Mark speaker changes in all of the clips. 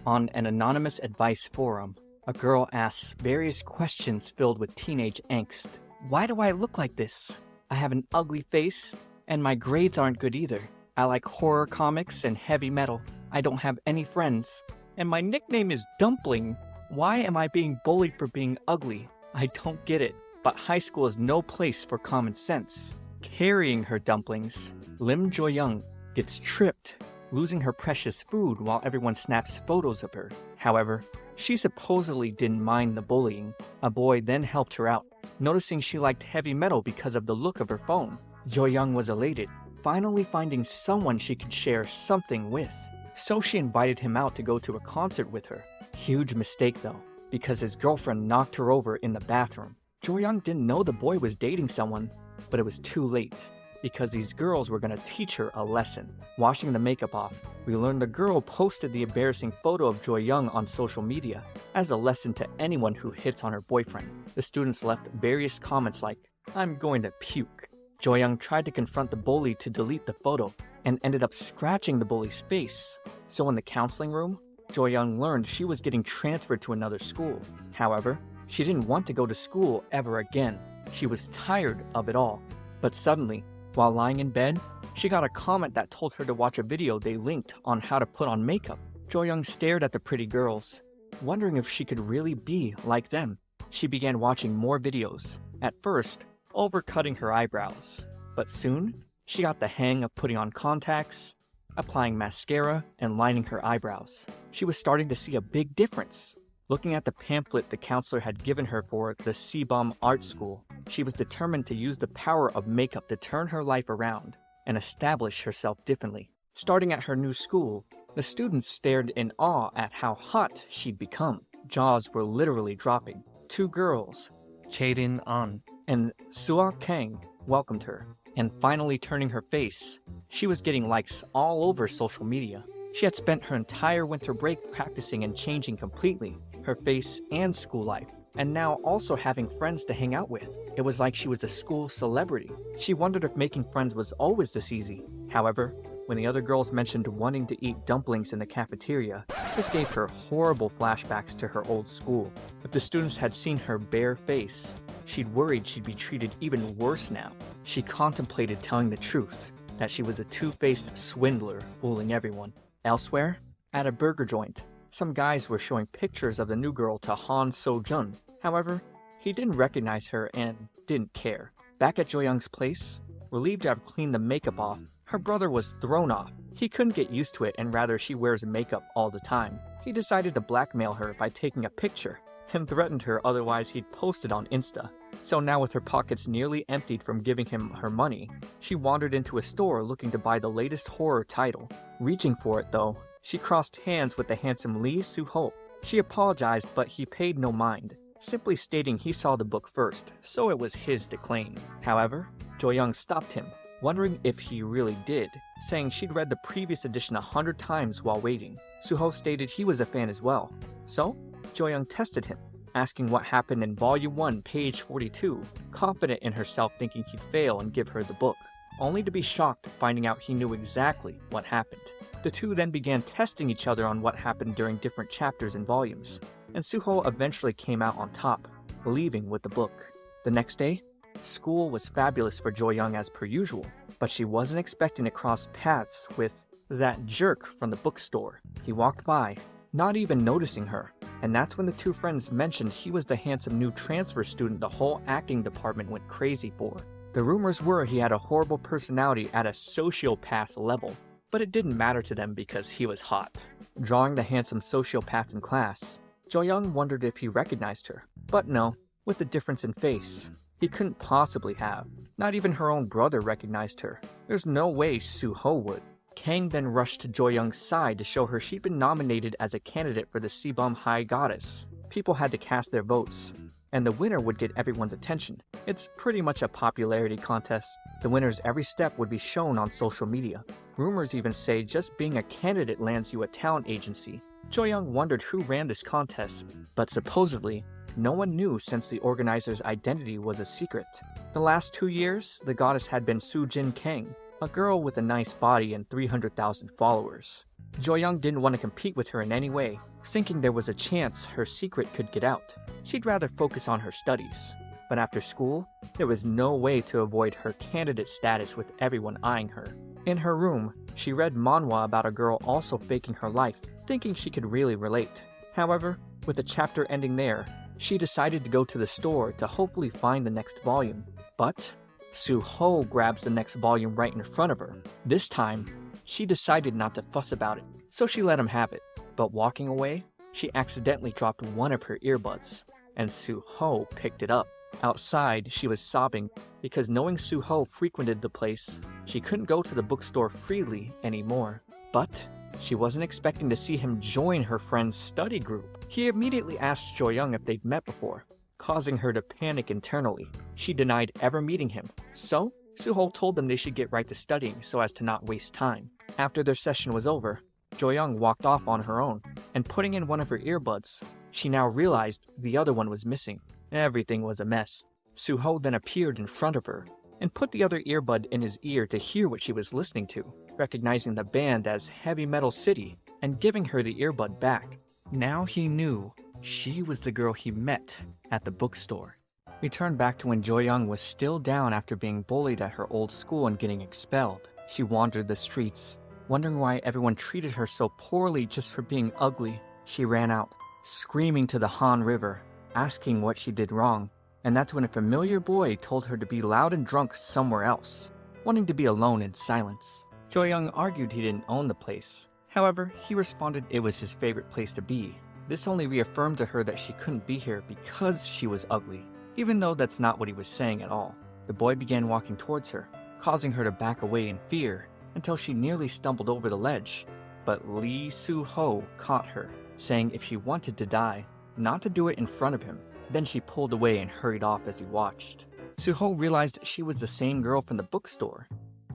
Speaker 1: On an anonymous advice forum, a girl asks various questions filled with teenage angst. Why do I look like this? I have an ugly face, and my grades aren't good either. I like horror comics and heavy metal. I don't have any friends. And my nickname is Dumpling. Why am I being bullied for being ugly? I don't get it. But high school is no place for common sense. Carrying her dumplings, Lim Jugyeong gets tripped, losing her precious food while everyone snaps photos of her. However, she supposedly didn't mind the bullying. A boy then helped her out, noticing she liked heavy metal because of the look of her phone. Jugyeong was elated, finally finding someone she could share something with. So she invited him out to go to a concert with her. Huge mistake though, because his girlfriend knocked her over in the bathroom. Jugyeong didn't know the boy was dating someone, but it was too late, because these girls were going to teach her a lesson. Washing the makeup off, we learned the girl posted the embarrassing photo of Jugyeong on social media as a lesson to anyone who hits on her boyfriend. The students left various comments like, "I'm going to puke." Jugyeong tried to confront the bully to delete the photo and ended up scratching the bully's face. So in the counseling room, Jugyeong learned she was getting transferred to another school. However, she didn't want to go to school ever again. She was tired of it all. But suddenly, while lying in bed, she got a comment that told her to watch a video they linked on how to put on makeup. Jugyeong stared at the pretty girls, wondering if she could really be like them. She began watching more videos, at first overcutting her eyebrows. But soon, she got the hang of putting on contacts, applying mascara, and lining her eyebrows. She was starting to see a big difference. Looking at the pamphlet the counselor had given her for the Sebum Art School, she was determined to use the power of makeup to turn her life around and establish herself differently. Starting at her new school, the students stared in awe at how hot she'd become. Jaws were literally dropping. Two girls, Chaerin An and Suho Kang, welcomed her. And finally turning her face, she was getting likes all over social media. She had spent her entire winter break practicing and changing completely her face and school life, and now also having friends to hang out with. It was like she was a school celebrity. She wondered if making friends was always this easy. However, when the other girls mentioned wanting to eat dumplings in the cafeteria, this gave her horrible flashbacks to her old school. If the students had seen her bare face, she'd worried she'd be treated even worse now. She contemplated telling the truth, that she was a two-faced swindler fooling everyone. Elsewhere, at a burger joint, some guys were showing pictures of the new girl to Han So-jun. However, he didn't recognize her and didn't care. Back at Jugyeong's place, relieved to have cleaned the makeup off, her brother was thrown off. He couldn't get used to it and rather she wears makeup all the time. He decided to blackmail her by taking a picture and threatened her otherwise he'd post it on Insta. So now with her pockets nearly emptied from giving him her money, she wandered into a store looking to buy the latest horror title. Reaching for it though, she crossed hands with the handsome Suho. She apologized but he paid no mind, simply stating he saw the book first, so it was his to claim. However, Jugyeong stopped him, wondering if he really did, saying she'd read the previous edition 100 times while waiting. Suho stated he was a fan as well. So, Jugyeong tested him, asking what happened in Volume 1, page 42, confident in herself thinking he'd fail and give her the book, only to be shocked finding out he knew exactly what happened. The two then began testing each other on what happened during different chapters and volumes, and Suho eventually came out on top, leaving with the book. The next day, school was fabulous for Jugyeong as per usual, but she wasn't expecting to cross paths with that jerk from the bookstore. He walked by, not even noticing her, and that's when the two friends mentioned he was the handsome new transfer student the whole acting department went crazy for. The rumors were he had a horrible personality at a sociopath level, but it didn't matter to them because he was hot. Drawing the handsome sociopath in class, Jugyeong wondered if he recognized her, but no, with the difference in face, he couldn't possibly have. Not even her own brother recognized her. There's no way Suho would. Kang then rushed to Jugyeong's side to show her she'd been nominated as a candidate for the Sebum High Goddess. People had to cast their votes, and the winner would get everyone's attention. It's pretty much a popularity contest. The winner's every step would be shown on social media. Rumors even say just being a candidate lands you a talent agency. Jugyeong wondered who ran this contest, but supposedly, no one knew since the organizer's identity was a secret. The last 2 years, the goddess had been Soo-jin Kang, a girl with a nice body and 300,000 followers. Jugyeong didn't want to compete with her in any way, thinking there was a chance her secret could get out. She'd rather focus on her studies. But after school, there was no way to avoid her candidate status with everyone eyeing her. In her room, she read manhwa about a girl also faking her life, thinking she could really relate. However, with the chapter ending there, she decided to go to the store to hopefully find the next volume. But Suho grabs the next volume right in front of her. This time, she decided not to fuss about it, so she let him have it. But walking away, she accidentally dropped one of her earbuds, and Suho picked it up. Outside, she was sobbing because knowing Suho frequented the place, she couldn't go to the bookstore freely anymore. But she wasn't expecting to see him join her friend's study group. He immediately asked Jugyeong if they'd met before, causing her to panic internally. She denied ever meeting him, so Suho told them they should get right to studying so as to not waste time. After their session was over, Jugyeong walked off on her own, and putting in one of her earbuds, she now realized the other one was missing. Everything was a mess. Suho then appeared in front of her and put the other earbud in his ear to hear what she was listening to, recognizing the band as Heavy Metal City and giving her the earbud back. Now he knew she was the girl he met at the bookstore. We turned back to when Jugyeong was still down after being bullied at her old school and getting expelled. She wandered the streets, wondering why everyone treated her so poorly just for being ugly. She ran out, screaming to the Han River, asking what she did wrong, and that's when a familiar boy told her to be loud and drunk somewhere else, wanting to be alone in silence. Jugyeong argued he didn't own the place. However, he responded it was his favorite place to be. This only reaffirmed to her that she couldn't be here because she was ugly, even though that's not what he was saying at all. The boy began walking towards her, causing her to back away in fear until she nearly stumbled over the ledge. But Lee Suho caught her, saying if she wanted to die, not to do it in front of him. Then she pulled away and hurried off as he watched. Suho realized she was the same girl from the bookstore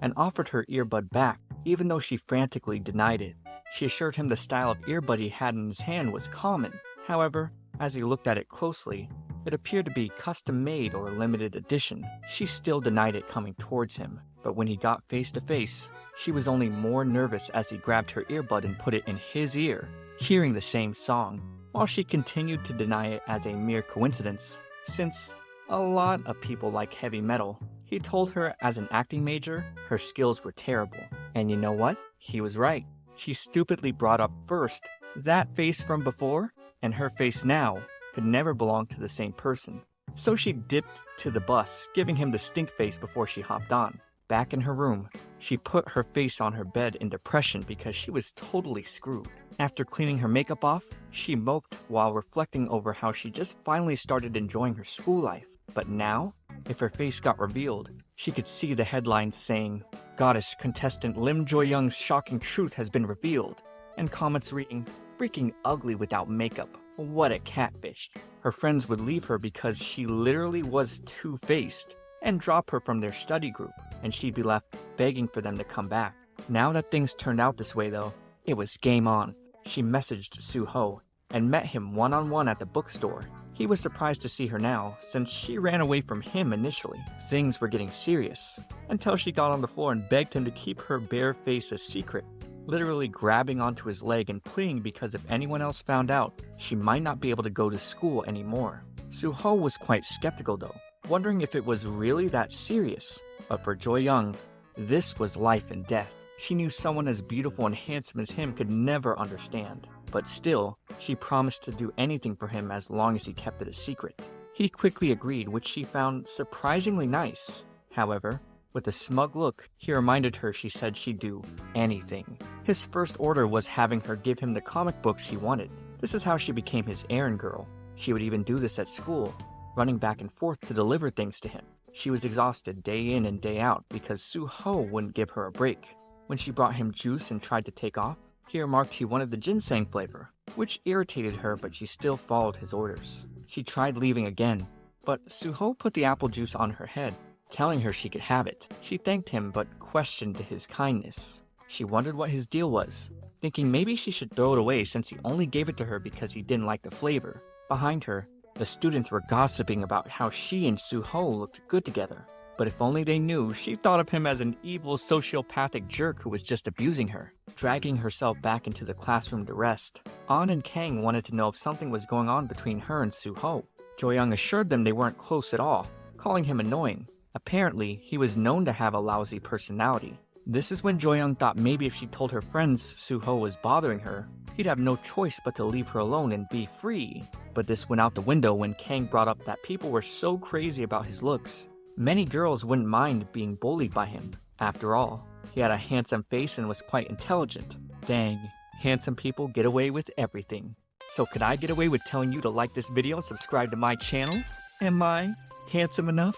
Speaker 1: and offered her earbud back, even though she frantically denied it. She assured him the style of earbud he had in his hand was common. However, as he looked at it closely, it appeared to be custom-made or limited edition. She still denied it coming towards him, but when he got face to face, she was only more nervous as he grabbed her earbud and put it in his ear, hearing the same song, while she continued to deny it as a mere coincidence, since a lot of people like heavy metal. He told her as an acting major, her skills were terrible. And you know what? He was right. She stupidly brought up first that face from before, and her face now could never belong to the same person. So she dipped to the bus, giving him the stink face before she hopped on. Back in her room, she put her face on her bed in depression because she was totally screwed. After cleaning her makeup off, she moped while reflecting over how she just finally started enjoying her school life. But now, if her face got revealed, she could see the headlines saying, "Goddess contestant Lim Jugyeong's shocking truth has been revealed," and comments reading, "Freaking ugly without makeup. What a catfish." Her friends would leave her because she literally was two-faced and drop her from their study group, and she'd be left begging for them to come back. Now that things turned out this way though, it was game on. She messaged Suho and met him one-on-one at the bookstore. He was surprised to see her now, since she ran away from him initially. Things were getting serious, until she got on the floor and begged him to keep her bare face a secret, literally grabbing onto his leg and pleading because if anyone else found out, she might not be able to go to school anymore. Suho was quite skeptical though, wondering if it was really that serious. But for Jugyeong, this was life and death. She knew someone as beautiful and handsome as him could never understand. But still, she promised to do anything for him as long as he kept it a secret. He quickly agreed, which she found surprisingly nice. However, with a smug look, he reminded her she said she'd do anything. His first order was having her give him the comic books he wanted. This is how she became his errand girl. She would even do this at school, running back and forth to deliver things to him. She was exhausted day in and day out because Suho wouldn't give her a break. When she brought him juice and tried to take off, he remarked he wanted the ginseng flavor, which irritated her, but she still followed his orders. She tried leaving again, but Suho put the apple juice on her head, telling her she could have it. She thanked him but questioned his kindness. She wondered what his deal was, thinking maybe she should throw it away since he only gave it to her because he didn't like the flavor. Behind her, the students were gossiping about how she and Suho looked good together. But if only they knew, she thought of him as an evil sociopathic jerk who was just abusing her. dragging herself back into the classroom to rest. An and Kang wanted to know if something was going on between her and Suho. Jooyoung assured them they weren't close at all, calling him annoying. Apparently, he was known to have a lousy personality. This is when Jooyoung thought maybe if she told her friends Suho was bothering her, he'd have no choice but to leave her alone and be free. But this went out the window when Kang brought up that people were so crazy about his looks. Many girls wouldn't mind being bullied by him. After all, he had a handsome face and was quite intelligent. Dang, handsome people get away with everything. So could I get away with telling you to like this video and subscribe to my channel? Am I handsome enough?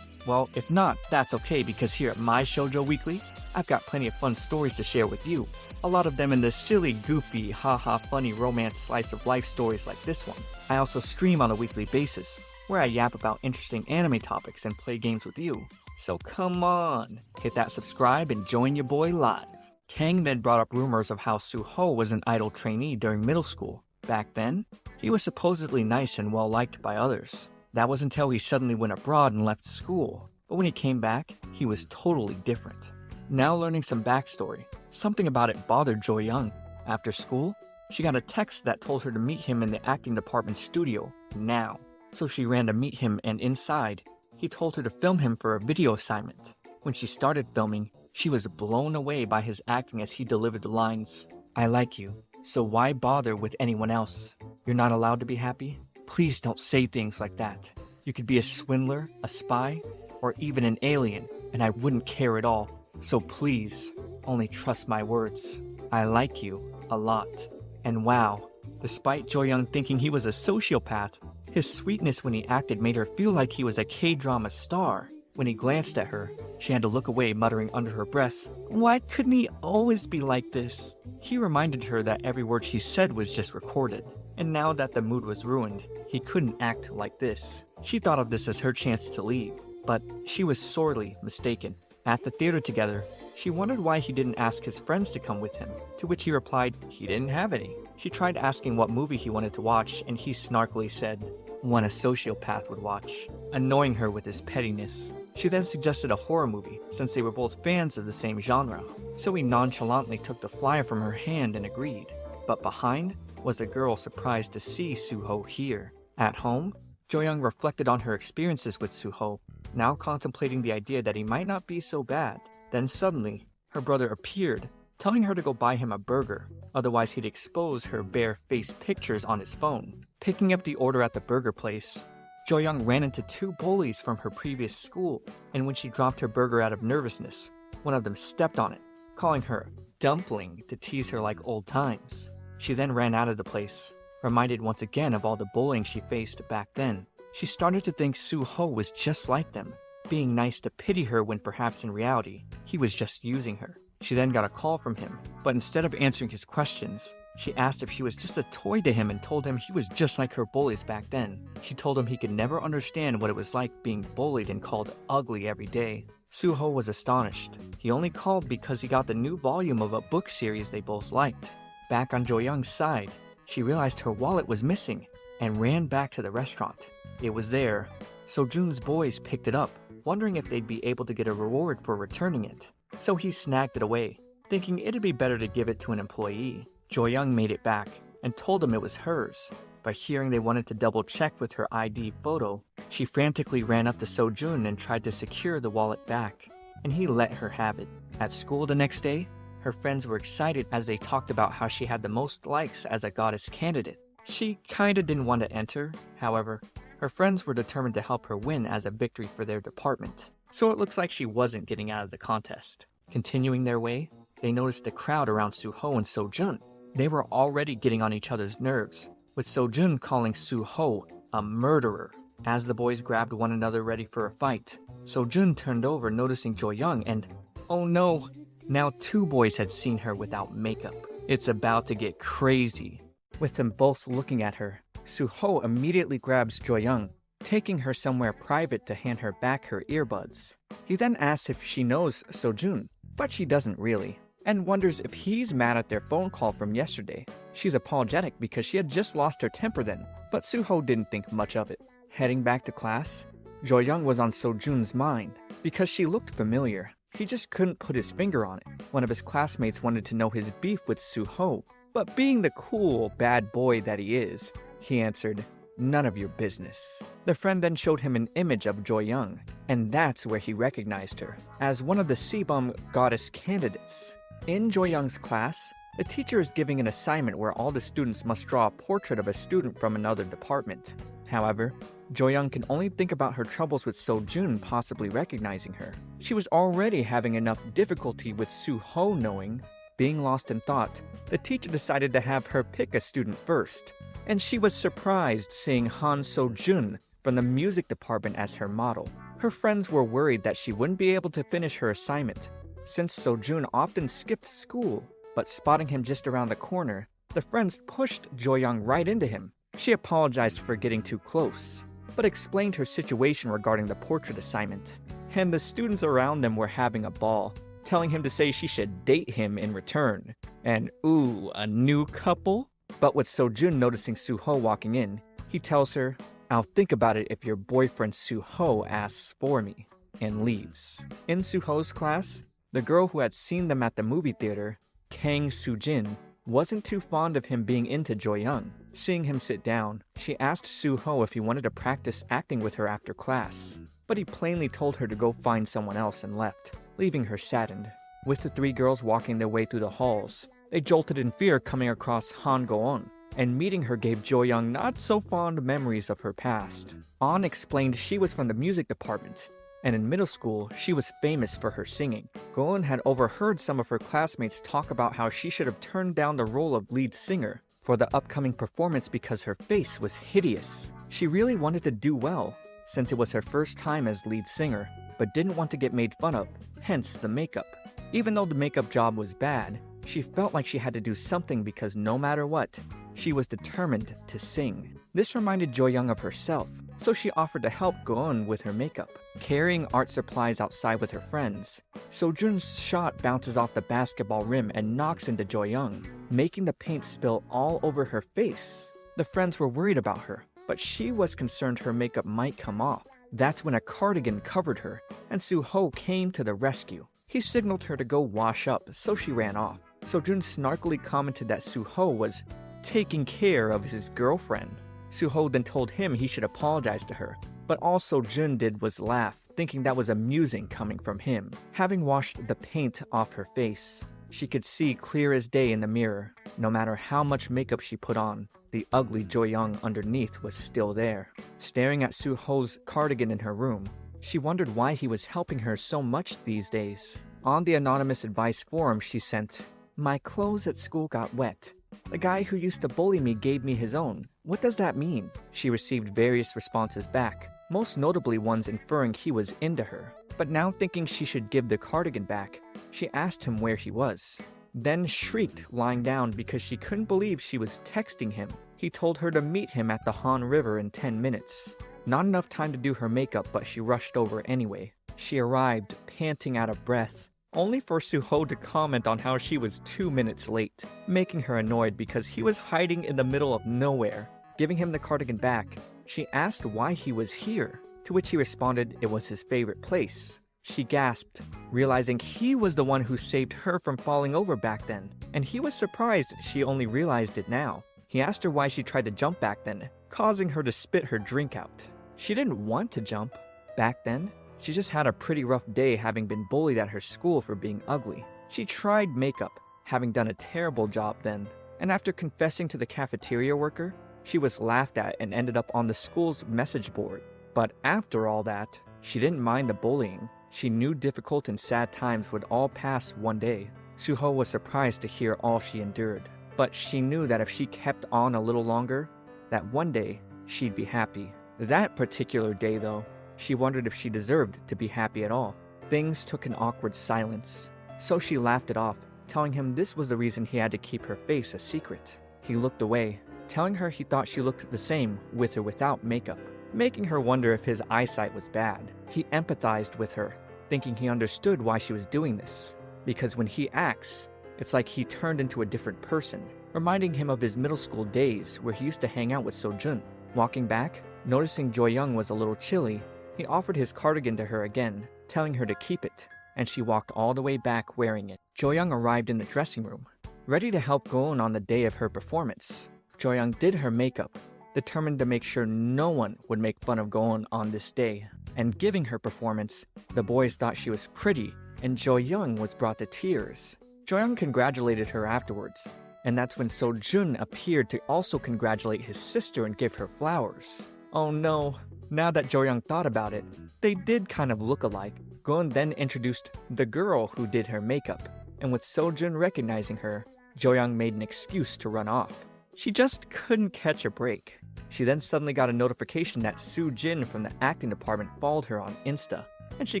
Speaker 1: Well, if not, that's okay, because here at My Shoujo Weekly, I've got plenty of fun stories to share with you. A lot of them in the silly, goofy, haha funny romance slice of life stories like this one. I also stream on a weekly basis, where I yap about interesting anime topics and play games with you. So come on, hit that subscribe and join your boy live. Kang then brought up rumors of how Suho was an idol trainee during middle school. Back then, he was supposedly nice and well liked by others. That was until he suddenly went abroad and left school. But when he came back, he was totally different. Now learning some backstory, something about it bothered Jooyoung. After school, she got a text that told her to meet him in the acting department studio, now. So she ran to meet him, and inside, he told her to film him for a video assignment. When she started filming, she was blown away by his acting as he delivered the lines, "I like you, so why bother with anyone else? You're not allowed to be happy? Please don't say things like that. You could be a swindler, a spy, or even an alien, and I wouldn't care at all. So please, only trust my words. I like you a lot." And wow, despite Jooyoung thinking he was a sociopath, his sweetness when he acted made her feel like he was a K-drama star. When he glanced at her, she had to look away, muttering under her breath, "Why couldn't he always be like this?" He reminded her that every word she said was just recorded, and now that the mood was ruined, he couldn't act like this. She thought of this as her chance to leave, but she was sorely mistaken. At the theater together, she wondered why he didn't ask his friends to come with him, to which he replied he didn't have any. She tried asking what movie he wanted to watch, and he snarkily said, "One a sociopath would watch," annoying her with his pettiness. She then suggested a horror movie, since they were both fans of the same genre. So he nonchalantly took the flyer from her hand and agreed. But behind was a girl surprised to see Suho here. At home, Jooyoung reflected on her experiences with Suho, now contemplating the idea that he might not be so bad. Then suddenly, her brother appeared, telling her to go buy him a burger, otherwise he'd expose her bare-faced pictures on his phone. Picking up the order at the burger place, Jooyoung ran into two bullies from her previous school, and when she dropped her burger out of nervousness, one of them stepped on it, calling her dumpling to tease her like old times. She then ran out of the place, reminded once again of all the bullying she faced back then. She started to think Suho was just like them, being nice to pity her when perhaps in reality, he was just using her. She then got a call from him, but instead of answering his questions, she asked if she was just a toy to him and told him he was just like her bullies back then. She told him he could never understand what it was like being bullied and called ugly every day. Suho was astonished. He only called because he got the new volume of a book series they both liked. Back on Jooyoung's side, she realized her wallet was missing and ran back to the restaurant. It was there. Sojun's boys picked it up, wondering if they'd be able to get a reward for returning it. So he snagged it away, thinking it'd be better to give it to an employee. Jooyoung made it back and told them it was hers, but hearing they wanted to double-check with her ID photo, she frantically ran up to Sojun and tried to secure the wallet back, and he let her have it. At school the next day, her friends were excited as they talked about how she had the most likes as a goddess candidate. She kinda didn't want to enter, however, her friends were determined to help her win as a victory for their department, so it looks like she wasn't getting out of the contest. Continuing their way, they noticed a crowd around Suho and Sojun. They were already getting on each other's nerves, with Sojun calling Suho a murderer. As the boys grabbed one another ready for a fight, Sojun turned over noticing Jooyoung and, oh no, now two boys had seen her without makeup. It's about to get crazy. With them both looking at her, Suho immediately grabs Jooyoung, taking her somewhere private to hand her back her earbuds. He then asks if she knows Sojun, but she doesn't really, and wonders if he's mad at their phone call from yesterday. She's apologetic because she had just lost her temper then, but Suho didn't think much of it. Heading back to class, Jooyoung was on Sojun's mind because she looked familiar. He just couldn't put his finger on it. One of his classmates wanted to know his beef with Suho, but being the cool, bad boy that he is, he answered, "None of your business." The friend then showed him an image of Jugyeong, and that's where he recognized her, as one of the Sebum goddess candidates. In Jugyeong's class, the teacher is giving an assignment where all the students must draw a portrait of a student from another department. However, Jugyeong can only think about her troubles with Sojun possibly recognizing her. She was already having enough difficulty with Suho knowing. Being lost in thought, the teacher decided to have her pick a student first, and she was surprised seeing Han Sojun from the music department as her model. Her friends were worried that she wouldn't be able to finish her assignment, since Sojun often skipped school, but spotting him just around the corner, the friends pushed Jugyeong right into him. She apologized for getting too close, but explained her situation regarding the portrait assignment. And the students around them were having a ball, telling him to say she should date him in return. And ooh, a new couple? But with Sojun noticing Suho walking in, he tells her, "I'll think about it if your boyfriend Suho asks for me," and leaves. In Suho's class, the girl who had seen them at the movie theater, Kang Sujin, wasn't too fond of him being into Jugyeong. Seeing him sit down, she asked Suho if he wanted to practice acting with her after class, but he plainly told her to go find someone else and left, leaving her saddened. With the three girls walking their way through the halls, they jolted in fear coming across Han Go-on, and meeting her gave Jugyeong not so fond memories of her past. On explained she was from the music department, and in middle school, she was famous for her singing. Go-on had overheard some of her classmates talk about how she should have turned down the role of lead singer for the upcoming performance because her face was hideous. She really wanted to do well, since it was her first time as lead singer, but didn't want to get made fun of, hence the makeup. Even though the makeup job was bad, she felt like she had to do something because no matter what, she was determined to sing. This reminded Jugyeong of herself, so she offered to help Go-on with her makeup. Carrying art supplies outside with her friends, Sojun's shot bounces off the basketball rim and knocks into Jugyeong, making the paint spill all over her face. The friends were worried about her, but she was concerned her makeup might come off. That's when a cardigan covered her, and Suho came to the rescue. He signaled her to go wash up, so she ran off. Sojun snarkily commented that Suho was taking care of his girlfriend. Suho then told him he should apologize to her, but all Sojun did was laugh, thinking that was amusing coming from him. Having washed the paint off her face, she could see clear as day in the mirror. No matter how much makeup she put on, the ugly Jugyeong underneath was still there. Staring at Suho's cardigan in her room, she wondered why he was helping her so much these days. On the anonymous advice forum she sent, "My clothes at school got wet. The guy who used to bully me gave me his own. What does that mean?" She received various responses back, most notably ones inferring he was into her. But now thinking she should give the cardigan back, she asked him where he was, then shrieked lying down because she couldn't believe she was texting him. He told her to meet him at the Han River in 10 minutes. Not enough time to do her makeup, but she rushed over anyway. She arrived, panting out of breath, only for Suho to comment on how she was 2 minutes late, making her annoyed because he was hiding in the middle of nowhere. Giving him the cardigan back, she asked why he was here, to which he responded it was his favorite place. She gasped, realizing he was the one who saved her from falling over back then, and he was surprised she only realized it now. He asked her why she tried to jump back then, causing her to spit her drink out. She didn't want to jump back then. She just had a pretty rough day having been bullied at her school for being ugly. She tried makeup, having done a terrible job then, and after confessing to the cafeteria worker, she was laughed at and ended up on the school's message board. But after all that, she didn't mind the bullying. She knew difficult and sad times would all pass one day. Suho was surprised to hear all she endured, but she knew that if she kept on a little longer, that one day she'd be happy. That particular day, though, she wondered if she deserved to be happy at all. Things took an awkward silence, so she laughed it off, telling him this was the reason he had to keep her face a secret. He looked away, telling her he thought she looked the same with or without makeup, making her wonder if his eyesight was bad. He empathized with her, thinking he understood why she was doing this, because when he acts, it's like he turned into a different person, reminding him of his middle school days where he used to hang out with Sojun. Walking back, noticing Jugyeong was a little chilly, he offered his cardigan to her again, telling her to keep it. and she walked all the way back wearing it. Joyoung arrived in the dressing room, ready to help Goon on the day of her performance. Joyoung did her makeup, determined to make sure no one would make fun of Goon on this day. And giving her performance, the boys thought she was pretty, and Joyoung was brought to tears. Joyoung congratulated her afterwards, and that's when Sojun appeared to also congratulate his sister and give her flowers. Oh no, now that Joyoung thought about it, they did kind of look alike. Goon then introduced the girl who did her makeup, and with Sojun recognizing her, Joyoung made an excuse to run off. She just couldn't catch a break. She then suddenly got a notification that Soo-jin from the acting department followed her on Insta, and she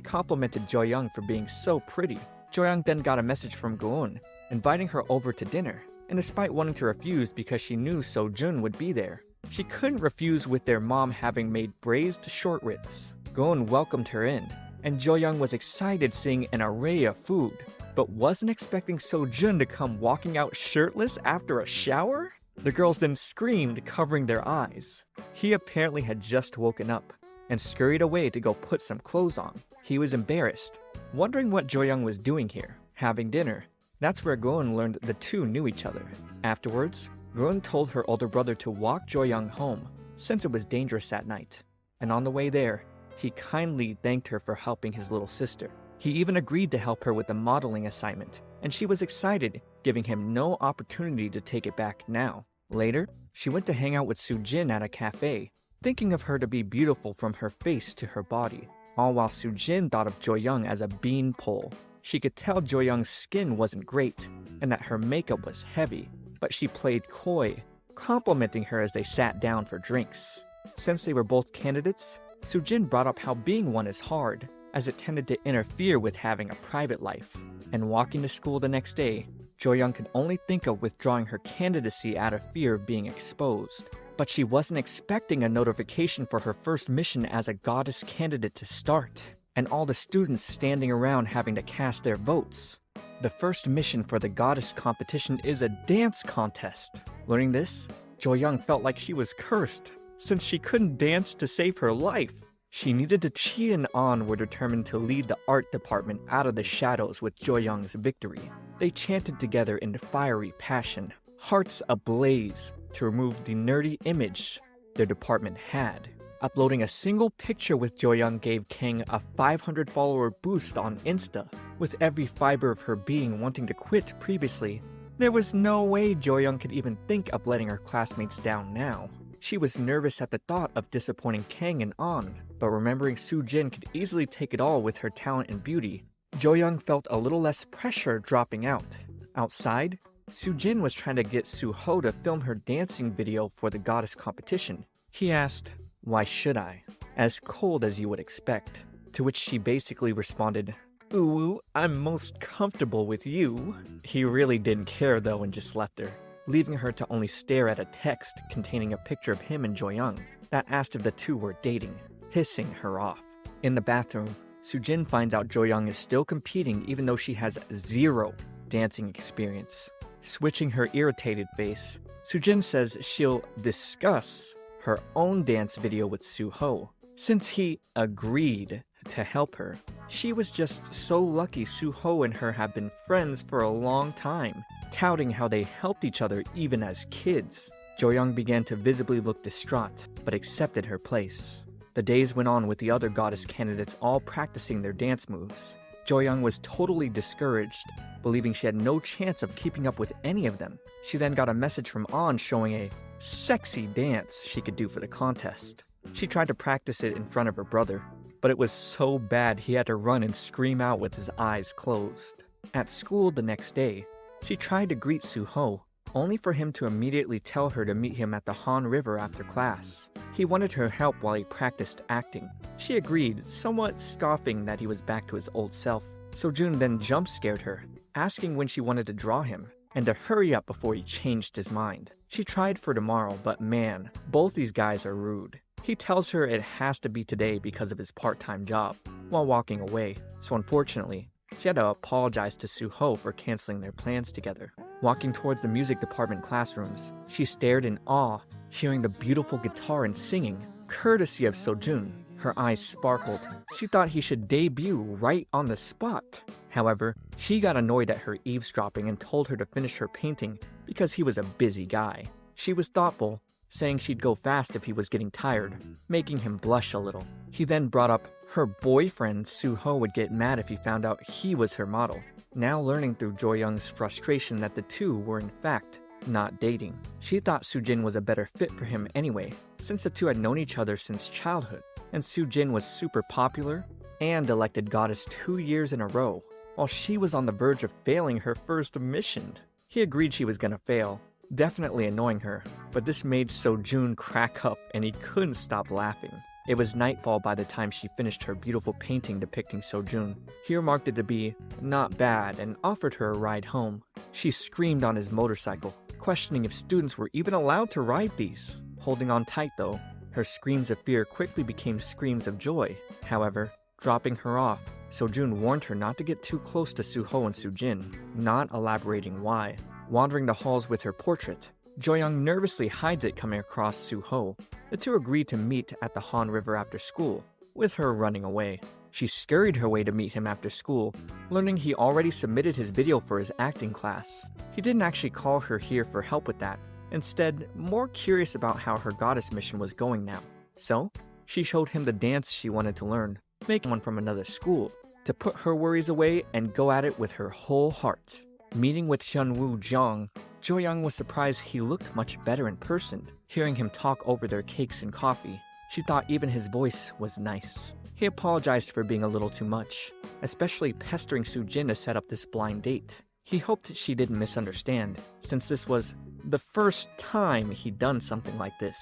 Speaker 1: complimented Joyoung for being so pretty. Joyoung then got a message from Goon, inviting her over to dinner, and despite wanting to refuse because she knew Sojun would be there, she couldn't refuse with their mom having made braised short ribs. Goon welcomed her in, and Joyoung was excited seeing an array of food, but wasn't expecting Sojun to come walking out shirtless after a shower? The girls then screamed, covering their eyes. He apparently had just woken up and scurried away to go put some clothes on. He was embarrassed, wondering what Joyoung was doing here, having dinner. That's where Goon learned the two knew each other. Afterwards, Goon told her older brother to walk Joyoung home, since it was dangerous at night. And on the way there, he kindly thanked her for helping his little sister. He even agreed to help her with the modeling assignment, and she was excited, giving him no opportunity to take it back now. Later, she went to hang out with Soo-jin at a cafe, thinking of her to be beautiful from her face to her body, all while Soo-jin thought of Joyoung as a beanpole. She could tell Joyoung's skin wasn't great, and that her makeup was heavy, but she played coy, complimenting her as they sat down for drinks. Since they were both candidates, Soo-jin brought up how being one is hard, as it tended to interfere with having a private life. And walking to school the next day, Joyoung could only think of withdrawing her candidacy out of fear of being exposed. But she wasn't expecting a notification for her first mission as a goddess candidate to start, and all the students standing around having to cast their votes. The first mission for the goddess competition is a dance contest. Learning this, Joyoung felt like she was cursed, since she couldn't dance to save her life. She needed to. She and An were determined to lead the art department out of the shadows with Joyoung's victory. They chanted together in fiery passion, hearts ablaze, to remove the nerdy image their department had. Uploading a single picture with Joyoung gave Kang a 500 follower boost on Insta, with every fiber of her being wanting to quit previously. There was no way Joyoung could even think of letting her classmates down now. She was nervous at the thought of disappointing Kang and An, but remembering Soo-jin could easily take it all with her talent and beauty, Joyoung felt a little less pressure dropping out. Outside, Soo-jin was trying to get Suho to film her dancing video for the goddess competition. He asked, "Why should I?" as cold as you would expect, to which she basically responded, "Ooh, I'm most comfortable with you." He really didn't care though and just left her, leaving her to only stare at a text containing a picture of him and Joyoung that asked if the two were dating, hissing her off. In the bathroom, Soo-jin finds out Joyoung is still competing even though she has zero dancing experience. Switching her irritated face, Soo-jin says she'll discuss her own dance video with Suho, since he agreed to help her. She was just so lucky Suho and her have been friends for a long time, touting how they helped each other even as kids. Joyoung began to visibly look distraught, but accepted her place. The days went on with the other goddess candidates all practicing their dance moves. Joyoung was totally discouraged, believing she had no chance of keeping up with any of them. She then got a message from An showing a sexy dance she could do for the contest. She tried to practice it in front of her brother, but it was so bad he had to run and scream out with his eyes closed. At school the next day, she tried to greet Suho, only for him to immediately tell her to meet him at the Han River after class. He wanted her help while he practiced acting. She agreed, somewhat scoffing that he was back to his old self. Sojun then jump-scared her, asking when she wanted to draw him, and to hurry up before he changed his mind. She tried for tomorrow, but man, both these guys are rude. He tells her it has to be today because of his part-time job, while walking away, so unfortunately, she had to apologize to Suho for canceling their plans together. Walking towards the music department classrooms, she stared in awe, hearing the beautiful guitar and singing, courtesy of Sojun. Her eyes sparkled. She thought he should debut right on the spot. However, she got annoyed at her eavesdropping and told her to finish her painting because he was a busy guy. She was thoughtful, saying she'd go fast if he was getting tired, making him blush a little. He then brought up her boyfriend Suho would get mad if he found out he was her model. Now learning through Jooyoung's frustration that the two were in fact not dating. She thought Soojin was a better fit for him anyway, since the two had known each other since childhood, and Soojin was super popular and elected goddess 2 years in a row, while she was on the verge of failing her first mission. He agreed she was gonna fail, definitely annoying her, but this made Sojun crack up and he couldn't stop laughing. It was nightfall by the time she finished her beautiful painting depicting Sojun. He remarked it to be not bad and offered her a ride home. She screamed on his motorcycle, questioning if students were even allowed to ride these. Holding on tight though, her screams of fear quickly became screams of joy. However, dropping her off, Sojun warned her not to get too close to Suho and Soojin, not elaborating why. Wandering the halls with her portrait, Jooyoung nervously hides it coming across Suho. The two agreed to meet at the Han River after school, with her running away. She scurried her way to meet him after school, learning he already submitted his video for his acting class. He didn't actually call her here for help with that, instead more curious about how her goddess mission was going now. So, she showed him the dance she wanted to learn, making one from another school, to put her worries away and go at it with her whole heart. Meeting with Hyunwoo Jeong, Jooyoung was surprised he looked much better in person. Hearing him talk over their cakes and coffee, she thought even his voice was nice. He apologized for being a little too much, especially pestering Soojin to set up this blind date. He hoped she didn't misunderstand, since this was the first time he'd done something like this,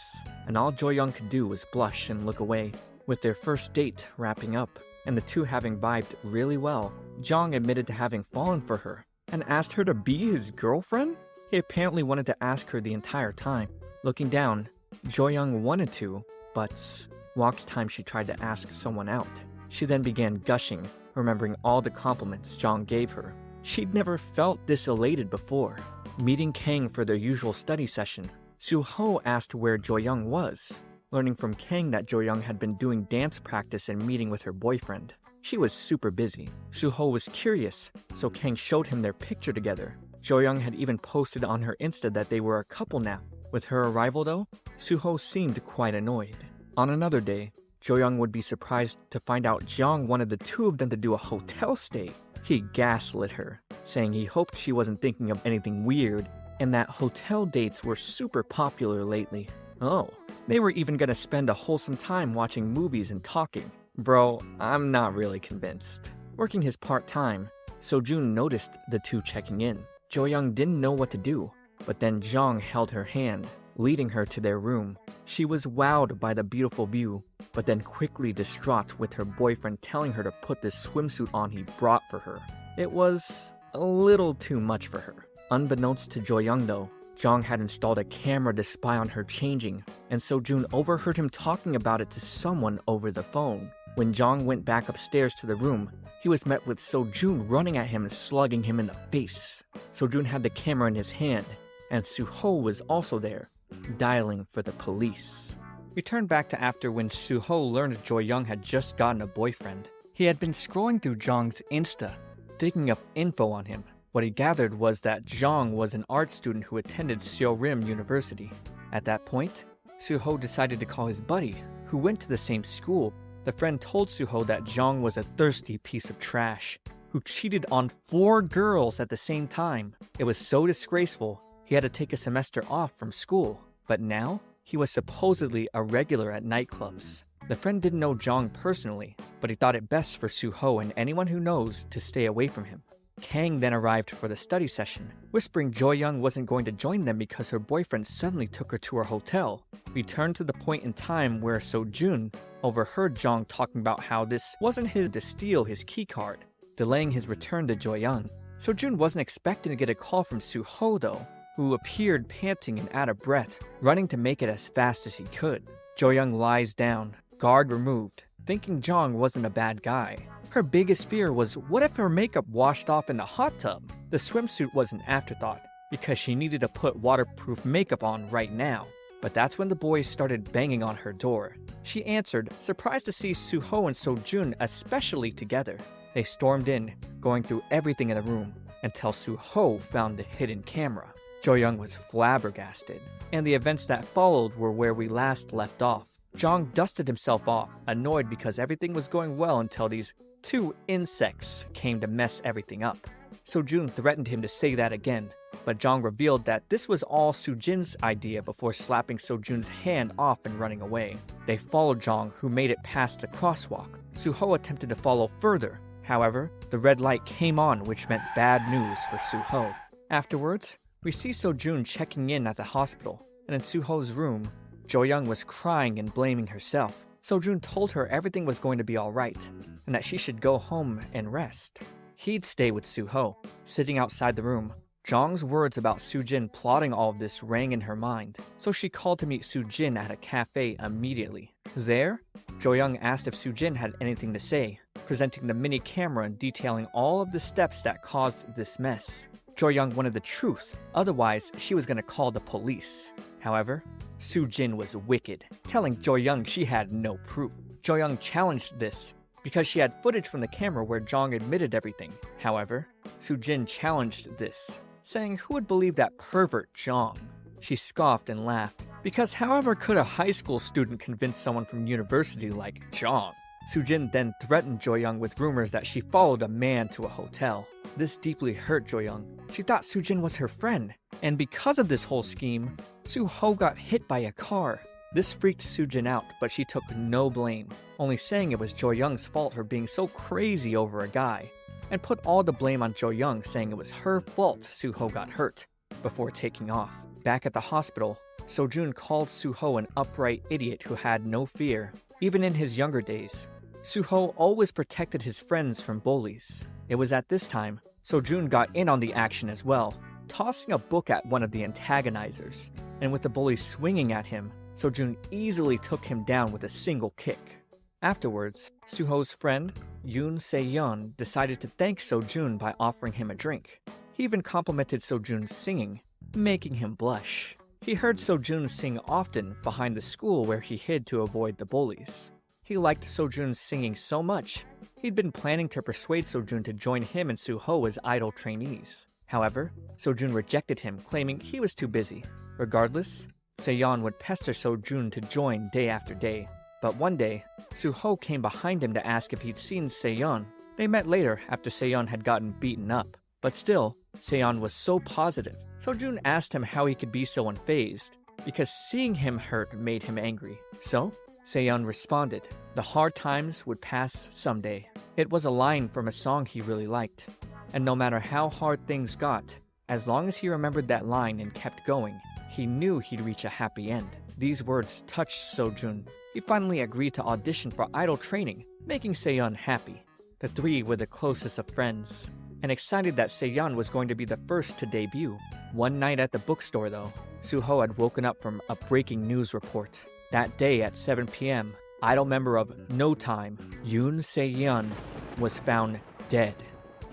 Speaker 1: and all Jooyoung could do was blush and look away. With their first date wrapping up, and the two having vibed really well, Jeong admitted to having fallen for her, and asked her to be his girlfriend? He apparently wanted to ask her the entire time. Looking down, Jooyoung wanted to, but walked time she tried to ask someone out. She then began gushing, remembering all the compliments Jeong gave her. She'd never felt this elated before. Meeting Kang for their usual study session, Suho asked where Jooyoung was, learning from Kang that Jooyoung had been doing dance practice and meeting with her boyfriend. She was super busy. Suho was curious, so Kang showed him their picture together. Jooyoung had even posted on her Insta that they were a couple now. With her arrival though, Suho seemed quite annoyed. On another day, Jooyoung would be surprised to find out Jeong wanted the two of them to do a hotel stay. He gaslit her, saying he hoped she wasn't thinking of anything weird and that hotel dates were super popular lately. Oh, they were even gonna spend a wholesome time watching movies and talking. Bro, I'm not really convinced. Working his part-time, Sojun noticed the two checking in. Jooyoung didn't know what to do, but then Jeong held her hand, leading her to their room. She was wowed by the beautiful view, but then quickly distraught with her boyfriend telling her to put this swimsuit on he brought for her. It was a little too much for her. Unbeknownst to Jooyoung though, Jeong had installed a camera to spy on her changing, and Sojun overheard him talking about it to someone over the phone. When Jeong went back upstairs to the room, he was met with Sojun running at him and slugging him in the face. Sojun had the camera in his hand, and Suho was also there, dialing for the police. We turned back to after when Suho learned Jooyoung had just gotten a boyfriend. He had been scrolling through Jeong's Insta, digging up info on him. What he gathered was that Jeong was an art student who attended Seorim University. At that point, Suho decided to call his buddy, who went to the same school. The friend told Suho that Jeong was a thirsty piece of trash, who cheated on 4 girls at the same time. It was so disgraceful, he had to take a semester off from school. But now, he was supposedly a regular at nightclubs. The friend didn't know Jeong personally, but he thought it best for Suho and anyone who knows to stay away from him. Kang then arrived for the study session, whispering Jooyoung wasn't going to join them because her boyfriend suddenly took her to her hotel. We turned to the point in time where Sojun overheard Jeong talking about how this wasn't his to steal his keycard, delaying his return to Jooyoung. Sojun wasn't expecting to get a call from Suho though, who appeared panting and out of breath, running to make it as fast as he could. Jooyoung lies down, guard removed, thinking Jeong wasn't a bad guy. Her biggest fear was what if her makeup washed off in the hot tub? The swimsuit was an afterthought, because she needed to put waterproof makeup on right now. But that's when the boys started banging on her door. She answered, surprised to see Suho and Sojun especially together. They stormed in, going through everything in the room, until Suho found the hidden camera. Jo-young was flabbergasted, and the events that followed were where we last left off. Jong dusted himself off, annoyed because everything was going well until these two insects came to mess everything up. Sojun threatened him to say that again, but Jong revealed that this was all Sujin's idea before slapping Sojun's hand off and running away. They followed Jong, who made it past the crosswalk. Suho attempted to follow further. However, the red light came on, which meant bad news for Suho. Afterwards, we see Sojun checking in at the hospital, and in Suho's room, Jo-young was crying and blaming herself. Sojun told her everything was going to be alright, and that she should go home and rest. He'd stay with Suho. Sitting outside the room, Jong's words about Sujin plotting all of this rang in her mind, so she called to meet Sujin at a cafe immediately. There, Jo-young asked if Sujin had anything to say, presenting the mini camera and detailing all of the steps that caused this mess. Jo-young wanted the truth, otherwise she was going to call the police. However, Sujin was wicked, telling Jo-young she had no proof. Jo-young challenged this, because she had footage from the camera where Jong admitted everything. However, Sujin challenged this, saying who would believe that pervert Jong? She scoffed and laughed, because however could a high school student convince someone from university like Jong? Sujin then threatened Jo-young with rumors that she followed a man to a hotel. This deeply hurt Jo-young. She thought Sujin was her friend, and because of this whole scheme, Suho got hit by a car. This freaked Sujin out, but she took no blame, only saying it was Jo-young's fault for being so crazy over a guy, and put all the blame on Jo-young, saying it was her fault Suho got hurt, before taking off. Back at the hospital, Sojun called Suho an upright idiot who had no fear. Even in his younger days, Suho always protected his friends from bullies. It was at this time, Sojun got in on the action as well, tossing a book at one of the antagonizers, and with the bully swinging at him, Sojun easily took him down with a single kick. Afterwards, Suho's friend, Yoon Se-yeon, decided to thank Sojun by offering him a drink. He even complimented Sojun's singing, making him blush. He heard Sojun sing often behind the school where he hid to avoid the bullies. He liked Sojun's singing so much, he'd been planning to persuade Sojun to join him and Suho as idol trainees. However, Sojun rejected him, claiming he was too busy. Regardless, Se-yeon would pester Sojun to join day after day. But one day, Suho came behind him to ask if he'd seen Se-yeon. They met later after Se-yeon had gotten beaten up. But still, Se-yeon was so positive. Sojun asked him how he could be so unfazed, because seeing him hurt made him angry. So, Se-yeon responded, the hard times would pass someday. It was a line from a song he really liked. And no matter how hard things got, as long as he remembered that line and kept going, he knew he'd reach a happy end. These words touched Sojun. He finally agreed to audition for idol training, making Se-yeon happy. The three were the closest of friends, and excited that Se-yeon was going to be the first to debut. One night at the bookstore though, Suho had woken up from a breaking news report. That day at 7 p.m., idol member of No Time, Yoon Se-yeon, was found dead.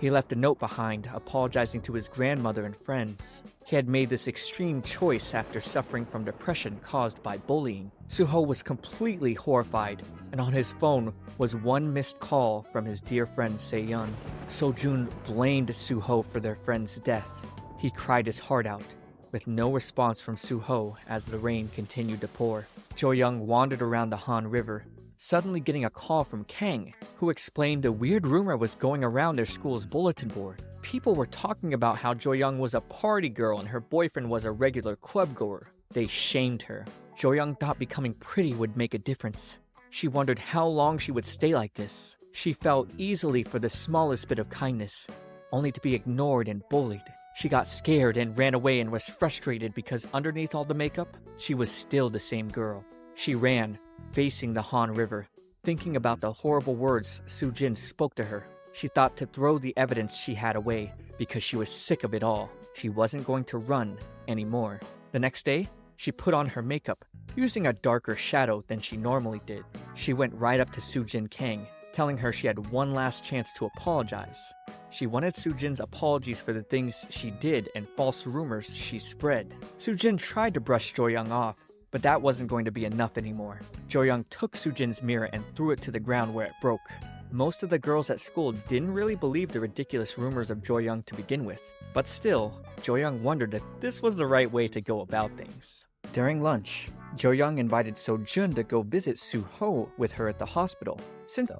Speaker 1: He left a note behind, apologizing to his grandmother and friends. He had made this extreme choice after suffering from depression caused by bullying. Suho was completely horrified, and on his phone was one missed call from his dear friend Se-yeon. Sojun blamed Suho for their friend's death. He cried his heart out, with no response from Suho as the rain continued to pour. Jo-young wandered around the Han River, suddenly getting a call from Kang, who explained a weird rumor was going around their school's bulletin board. People were talking about how Jo-young was a party girl and her boyfriend was a regular club-goer. They shamed her. Jo-young thought becoming pretty would make a difference. She wondered how long she would stay like this. She fell easily for the smallest bit of kindness, only to be ignored and bullied. She got scared and ran away and was frustrated because underneath all the makeup, she was still the same girl. She ran, facing the Han River, thinking about the horrible words Sujin spoke to her. She thought to throw the evidence she had away because she was sick of it all. She wasn't going to run anymore. The next day, she put on her makeup, using a darker shadow than she normally did. She went right up to Sujin Kang, telling her she had one last chance to apologize. She wanted Sujin's apologies for the things she did and false rumors she spread. Sujin tried to brush Jo-young off, But that wasn't going to be enough anymore. Jooyoung took Soojin's mirror and threw it to the ground where it broke. Most of the girls at school didn't really believe the ridiculous rumors of Jooyoung to begin with. But still, Jooyoung wondered if this was the right way to go about things. During lunch, Jooyoung invited Sojun to go visit Suho with her at the hospital. Since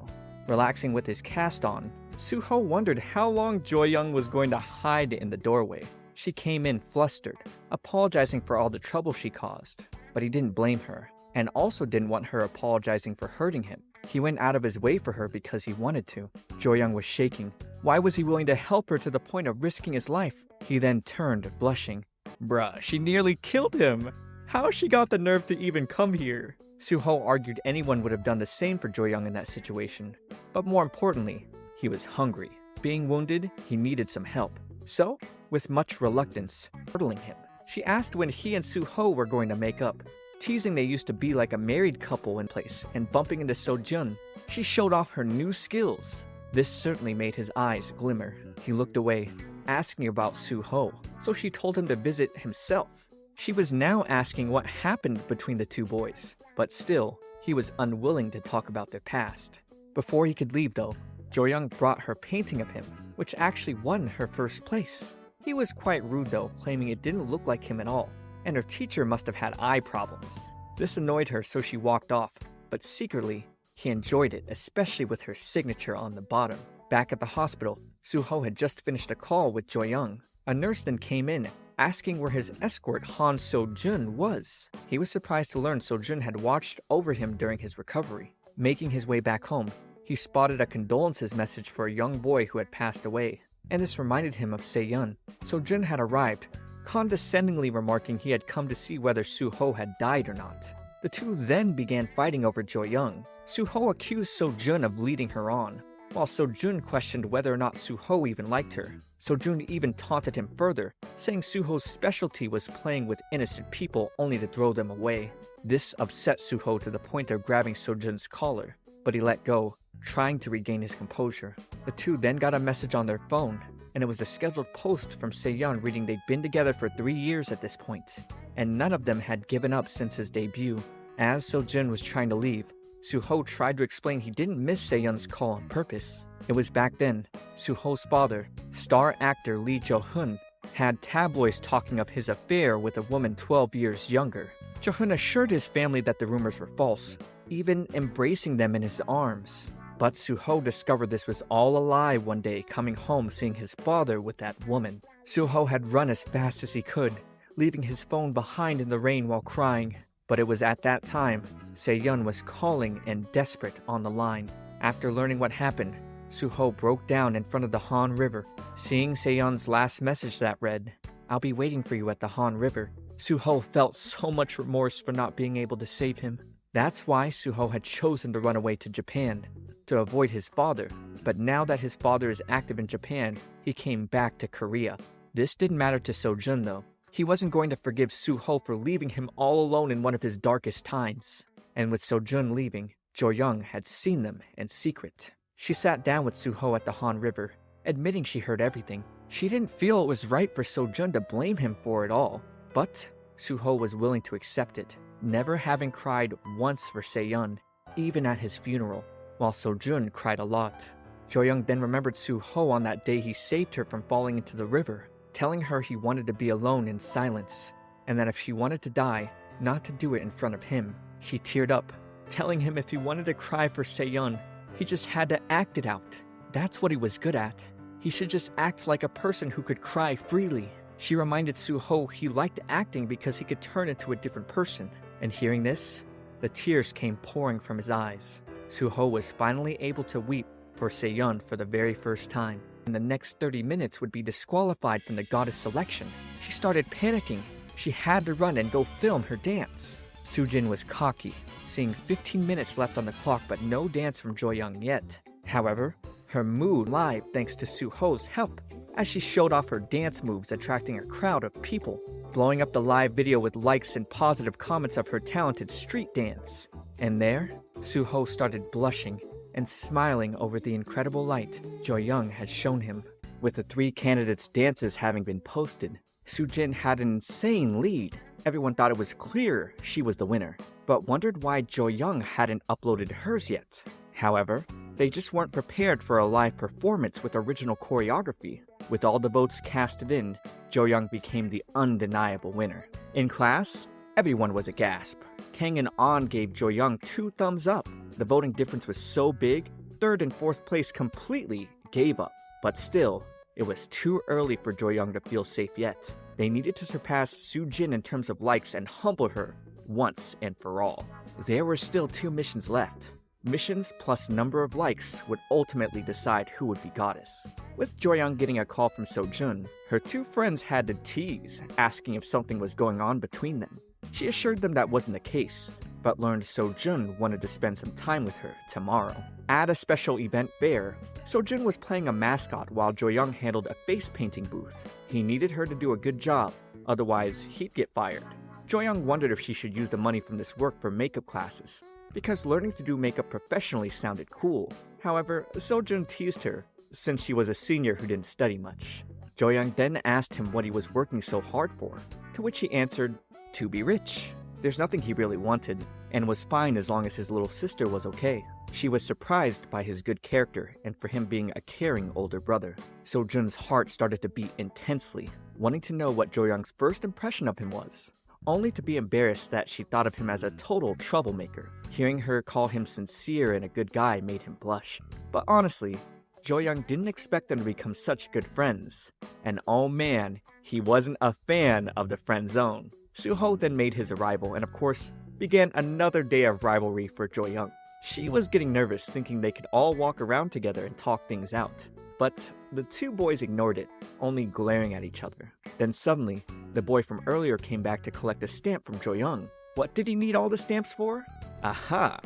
Speaker 1: relaxing with his cast on, Suho wondered how long Jooyoung was going to hide in the doorway. She came in flustered, apologizing for all the trouble she caused. But he didn't blame her, and also didn't want her apologizing for hurting him. He went out of his way for her because he wanted to. Jooyoung was shaking. Why was he willing to help her to the point of risking his life? He then turned, blushing. Bruh, she nearly killed him! How she got the nerve to even come here? Suho argued anyone would have done the same for Jooyoung in that situation. But more importantly, he was hungry. Being wounded, he needed some help. So, with much reluctance, hurdling him, she asked when he and Suho were going to make up, teasing they used to be like a married couple in place, and bumping into Sojun. She showed off her new skills. This certainly made his eyes glimmer. He looked away, asking about Suho, so she told him to visit himself. She was now asking what happened between the two boys, but still, he was unwilling to talk about their past. Before he could leave though, Jooyoung brought her painting of him, which actually won her first place. He was quite rude though, claiming it didn't look like him at all, and her teacher must have had eye problems. This annoyed her, so she walked off, but secretly, he enjoyed it, especially with her signature on the bottom. Back at the hospital, Suho had just finished a call with Jooyoung. A nurse then came in, asking where his escort Han Sojun was. He was surprised to learn Sojun had watched over him during his recovery. Making his way back home, he spotted a condolences message for a young boy who had passed away, and this reminded him of Seyun. Sojun had arrived, condescendingly remarking he had come to see whether Suho had died or not. The two then began fighting over Jooyoung. Suho accused Sojun of leading her on, while Sojun questioned whether or not Suho even liked her. Sojun even taunted him further, saying Suho's specialty was playing with innocent people only to throw them away. This upset Suho to the point of grabbing Sojun's collar, but he let go, trying to regain his composure. The two then got a message on their phone, and it was a scheduled post from Seyun reading they'd been together for 3 years at this point, and none of them had given up since his debut. As Sojun was trying to leave, Suho tried to explain he didn't miss Seyun's call on purpose. It was back then, Suho's father, star actor Lee Jo-hun, had tabloids talking of his affair with a woman 12 years younger. Jo-hun assured his family that the rumors were false, even embracing them in his arms. But Suho discovered this was all a lie one day, coming home seeing his father with that woman. Suho had run as fast as he could, leaving his phone behind in the rain while crying. But it was at that time, Seyun was calling and desperate on the line. After learning what happened, Suho broke down in front of the Han River, seeing Seyun's last message that read, "I'll be waiting for you at the Han River." Suho felt so much remorse for not being able to save him. That's why Suho had chosen to run away to Japan, to avoid his father. But now that his father is active in Japan, he came back to Korea. This didn't matter to Sojun though. He wasn't going to forgive Suho for leaving him all alone in one of his darkest times. And with Sojun leaving, Jooyoung had seen them in secret. She sat down with Suho at the Han River, admitting she heard everything. She didn't feel it was right for Sojun to blame him for it all, but Suho was willing to accept it, never having cried once for Seyun, even at his funeral, while Sojun cried a lot. Jooyoung then remembered Suho on that day he saved her from falling into the river, telling her he wanted to be alone in silence, and that if she wanted to die, not to do it in front of him. She teared up, telling him if he wanted to cry for Seyun, he just had to act it out. That's what he was good at. He should just act like a person who could cry freely. She reminded Suho he liked acting because he could turn into a different person. And hearing this, the tears came pouring from his eyes. Suho was finally able to weep for Seyun for the very first time. And the next 30 minutes would be disqualified from the goddess selection. She started panicking. She had to run and go film her dance. Soojin was cocky, seeing 15 minutes left on the clock but no dance from Jooyoung yet. However, her mood live thanks to Suho's help, as she showed off her dance moves, attracting a crowd of people, blowing up the live video with likes and positive comments of her talented street dance. And there, Suho started blushing and smiling over the incredible light Jooyoung had shown him. With the 3 candidates' dances having been posted, Soojin had an insane lead. Everyone thought it was clear she was the winner, but wondered why Jugyeong hadn't uploaded hers yet. However, they just weren't prepared for a live performance with original choreography. With all the votes casted in, Jugyeong became the undeniable winner. In class, everyone was aghast. Kang and An gave Jugyeong 2 thumbs up. The voting difference was so big, 3rd and 4th place completely gave up. But still, it was too early for Jugyeong to feel safe yet. They needed to surpass Soojin in terms of likes and humble her once and for all. There were still 2 missions left. Missions plus number of likes would ultimately decide who would be goddess. With Jugyeong getting a call from Sojun, her 2 friends had to tease, asking if something was going on between them. She assured them that wasn't the case, but learned Sojun wanted to spend some time with her tomorrow. At a special event fair, Sojun was playing a mascot while Jugyeong handled a face painting booth. He needed her to do a good job, otherwise he'd get fired. Jugyeong wondered if she should use the money from this work for makeup classes, because learning to do makeup professionally sounded cool. However, Sojun teased her, since she was a senior who didn't study much. Jugyeong then asked him what he was working so hard for, to which he answered, to be rich. There's nothing he really wanted, and was fine as long as his little sister was okay. She was surprised by his good character and for him being a caring older brother. Sojun's heart started to beat intensely, wanting to know what Jugyeong's first impression of him was, only to be embarrassed that she thought of him as a total troublemaker. Hearing her call him sincere and a good guy made him blush. But honestly, Jugyeong didn't expect them to become such good friends. And oh man, he wasn't a fan of the friend zone. Suho then made his arrival and of course, began another day of rivalry for Jugyeong. She was getting nervous thinking they could all walk around together and talk things out. But the 2 boys ignored it, only glaring at each other. Then suddenly, the boy from earlier came back to collect a stamp from Jugyeong. What did he need all the stamps for? Aha!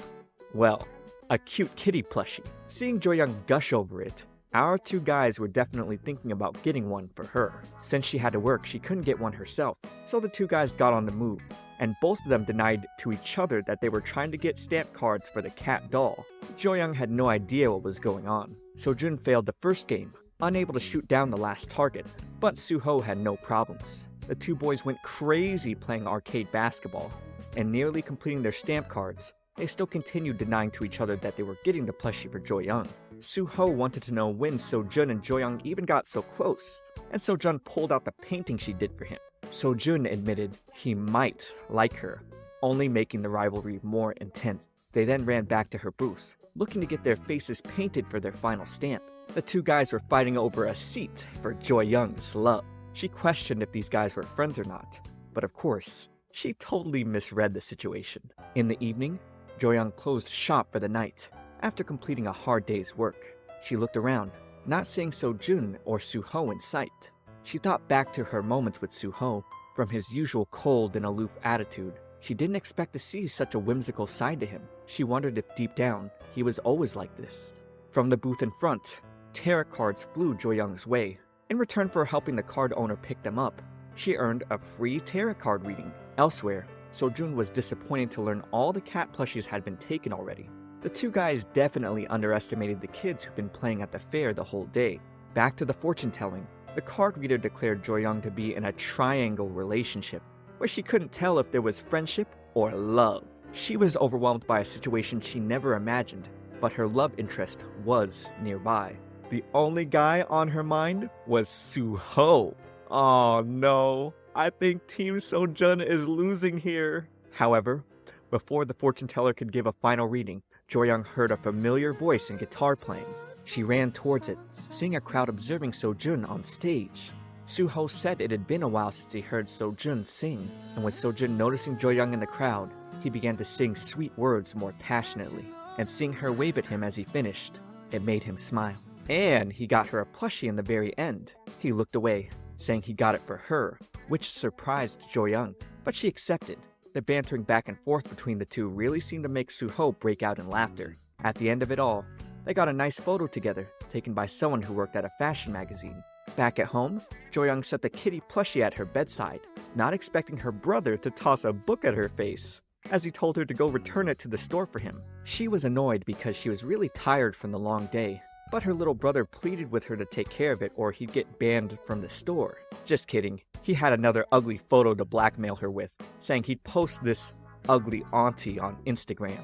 Speaker 1: Well, a cute kitty plushie. Seeing Jugyeong gush over it, our 2 guys were definitely thinking about getting one for her. Since she had to work, she couldn't get one herself, so the 2 guys got on the move, and both of them denied to each other that they were trying to get stamp cards for the cat doll. Jugyeong had no idea what was going on. Sojun failed the first game, unable to shoot down the last target, but Suho had no problems. The 2 boys went crazy playing arcade basketball, and nearly completing their stamp cards, they still continued denying to each other that they were getting the plushie for Jugyeong. Suho wanted to know when Sojun and Jugyeong even got so close, and Sojun pulled out the painting she did for him. Sojun admitted he might like her, only making the rivalry more intense. They then ran back to her booth, looking to get their faces painted for their final stamp. The 2 guys were fighting over a seat for Jugyeong's love. She questioned if these guys were friends or not, but of course, she totally misread the situation. In the evening, Jugyeong closed shop for the night. After completing a hard day's work, she looked around, not seeing Sojun or Suho in sight. She thought back to her moments with Suho. From his usual cold and aloof attitude, she didn't expect to see such a whimsical side to him. She wondered if deep down, he was always like this. From the booth in front, tarot cards flew Jugyeong's way. In return for helping the card owner pick them up, she earned a free tarot card reading. Elsewhere, Sojun was disappointed to learn all the cat plushies had been taken already. The 2 guys definitely underestimated the kids who'd been playing at the fair the whole day. Back to the fortune-telling, the card reader declared Jugyeong to be in a triangle relationship, where she couldn't tell if there was friendship or love. She was overwhelmed by a situation she never imagined, but her love interest was nearby. The only guy on her mind was Suho. Oh no, I think Team Sojun is losing here. However, before the fortune teller could give a final reading, Jugyeong heard a familiar voice and guitar playing. She ran towards it, seeing a crowd observing Sojun on stage. Suho said it had been a while since he heard Sojun sing, and with Sojun noticing Jugyeong in the crowd, he began to sing sweet words more passionately, and seeing her wave at him as he finished, it made him smile. And he got her a plushie in the very end. He looked away, saying he got it for her, which surprised Jugyeong, but she accepted. The bantering back and forth between the 2 really seemed to make Suho break out in laughter. At the end of it all, they got a nice photo together, taken by someone who worked at a fashion magazine. Back at home, Jugyeong set the kitty plushie at her bedside, not expecting her brother to toss a book at her face, as he told her to go return it to the store for him. She was annoyed because she was really tired from the long day, but her little brother pleaded with her to take care of it or he'd get banned from the store. Just kidding. He had another ugly photo to blackmail her with, saying he'd post this ugly auntie on Instagram.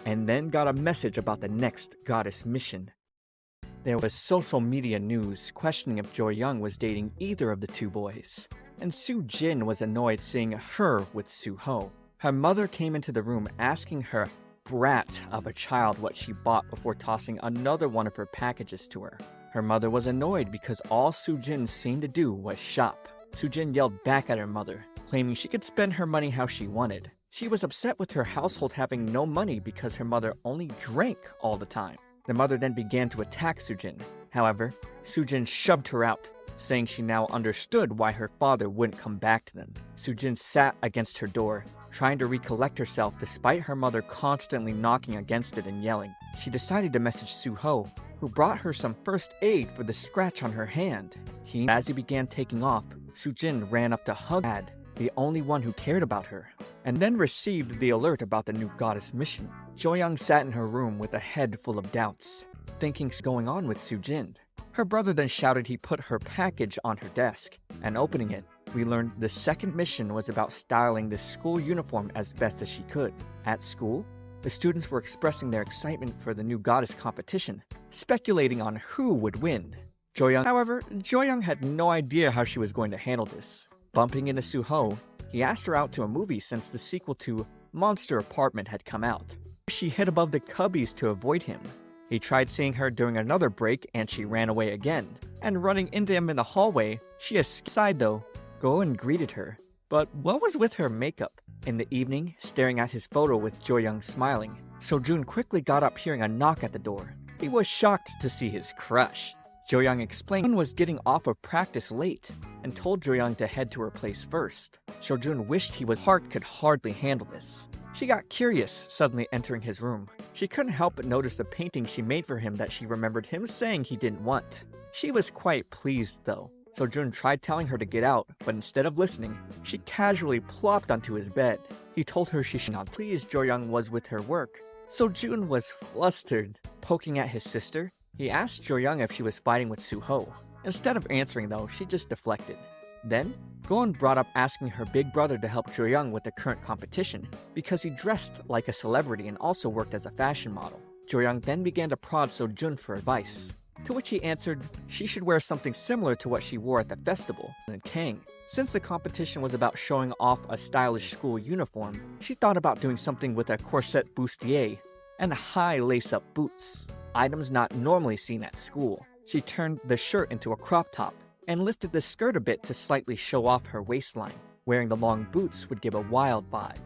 Speaker 1: And then got a message about the next goddess mission. There was social media news questioning if Jugyeong was dating either of the two boys, and Soo-jin was annoyed seeing her with Suho. Her mother came into the room asking her brat of a child what she bought before tossing another one of her packages to her. Her mother was annoyed because all Soo-jin seemed to do was shop. Soo-jin yelled back at her mother, claiming she could spend her money how she wanted. She was upset with her household having no money because her mother only drank all the time. The mother then began to attack Soo-jin. However, Soo-jin shoved her out, saying she now understood why her father wouldn't come back to them. Soo-jin sat against her door, trying to recollect herself despite her mother constantly knocking against it and yelling. She decided to message Suho, who brought her some first aid for the scratch on her hand. As he began taking off, Soo-jin ran up to hug Dad, the only one who cared about her, and then received the alert about the new goddess mission. Jugyeong sat in her room with a head full of doubts, thinking what's going on with Soo-jin. Her brother then shouted he put her package on her desk, and opening it, we learned the second mission was about styling the school uniform as best as she could. At school, the students were expressing their excitement for the new goddess competition, speculating on who would win. However, Jugyeong had no idea how she was going to handle this. Bumping into Suho, he asked her out to a movie since the sequel to Monster Apartment had come out. She hid above the cubbies to avoid him. He tried seeing her during another break and she ran away again. And running into him in the hallway, she aside though, go and greeted her. But what was with her makeup? In the evening, staring at his photo with Jugyeong smiling, Seo-jun quickly got up hearing a knock at the door. He was shocked to see his crush. Jugyeong explained he was getting off of practice late and told Jugyeong to head to her place first. Seo-jun wished his heart could hardly handle this. She got curious, suddenly entering his room. She couldn't help but notice the painting she made for him that she remembered him saying he didn't want. She was quite pleased though. Seo-jun tried telling her to get out, but instead of listening, she casually plopped onto his bed. He told her she should not pleased Jugyeong was with her work. Seo-jun was flustered. Poking at his sister, he asked Jugyeong if she was fighting with Suho. Instead of answering though, she just deflected. Then, Goen brought up asking her big brother to help Jugyeong with the current competition, because he dressed like a celebrity and also worked as a fashion model. Jugyeong then began to prod Seo-jun for advice, to which he answered she should wear something similar to what she wore at the festival in Kang. Since the competition was about showing off a stylish school uniform, she thought about doing something with a corset bustier and high lace-up boots, items not normally seen at school. She turned the shirt into a crop top and lifted the skirt a bit to slightly show off her waistline. Wearing the long boots would give a wild vibe.